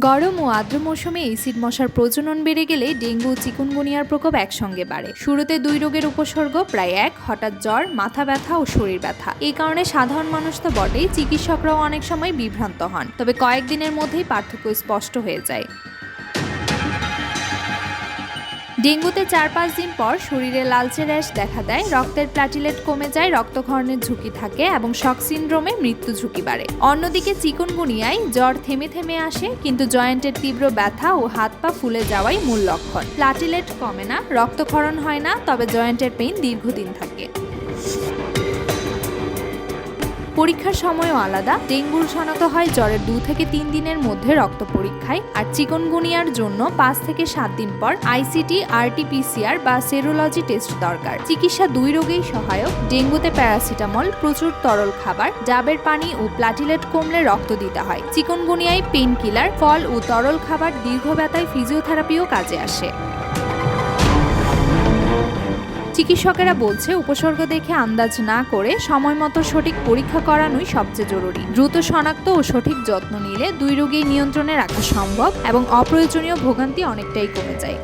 গরম ও আর্দ্র মৌসুমে এসিড মশার প্রজনন বেড়ে গেলে ডেঙ্গু ও চিকুনগুনিয়ার প্রকোপ একসঙ্গে বাড়ে। শুরুতে দুই রোগের উপসর্গ প্রায় এক, হঠাৎ জ্বর, মাথা ব্যথা ও শরীর ব্যথা। এই কারণে সাধারণ মানুষ তো বটেই, চিকিৎসকরাও অনেক সময় বিভ্রান্ত হন। তবে কয়েকদিনের মধ্যেই পার্থক্য স্পষ্ট হয়ে যায়। ডেঙ্গুতে ৪-৫ দিন পর শরীরে লালচে র্যাশ দেখা দেয়, রক্তের প্ল্যাটিলেট কমে যায়, রক্তক্ষরণের ঝুঁকি থাকে এবং শক সিন্ড্রোমে মৃত্যু ঝুঁকি বাড়ে। অন্যদিকে চিকুনগুনিয়ায় জ্বর থেমে থেমে আসে, কিন্তু জয়েন্টের তীব্র ব্যথা ও হাত পা ফুলে যাওয়াই মূল লক্ষণ। প্ল্যাটিলেট কমে না, রক্তক্ষরণ হয় না, তবে জয়েন্টের পেইন দীর্ঘদিন থাকে। পরীক্ষার সময়ও আলাদা। ডেঙ্গুর শনাক্ত হয় জ্বরের 2 থেকে 3 দিনের মধ্যে রক্ত পরীক্ষায়, আর চিকুনগুনিয়ার জন্য 5 থেকে 7 দিন পর আইসিটি, আরটি-পিসিআর বা সেরোলজি টেস্ট দরকার। চিকিৎসা দুই রোগেই সহায়ক। ডেঙ্গুতে প্যারাসিটামল, প্রচুর তরল খাবার, ডাবের পানি ও প্ল্যাটিলেট কমলে রক্ত দিতে হয়। চিকুনগুনিয়ায় পেইন কিলার, ফল ও তরল খাবার, দীর্ঘ ব্যথায় ফিজিওথেরাপিও কাজে আসে। চিকিৎসকেরা বলছে, উপসর্গ দেখে আন্দাজ না করে সময়মতো সঠিক পরীক্ষা করানোই সবচেয়ে জরুরি। দ্রুত শনাক্ত ও সঠিক যত্ন নিলে দুই রোগেই নিয়ন্ত্রণে রাখা সম্ভব এবং অপ্রয়োজনীয় ভোগান্তি অনেকটাই কমে যায়।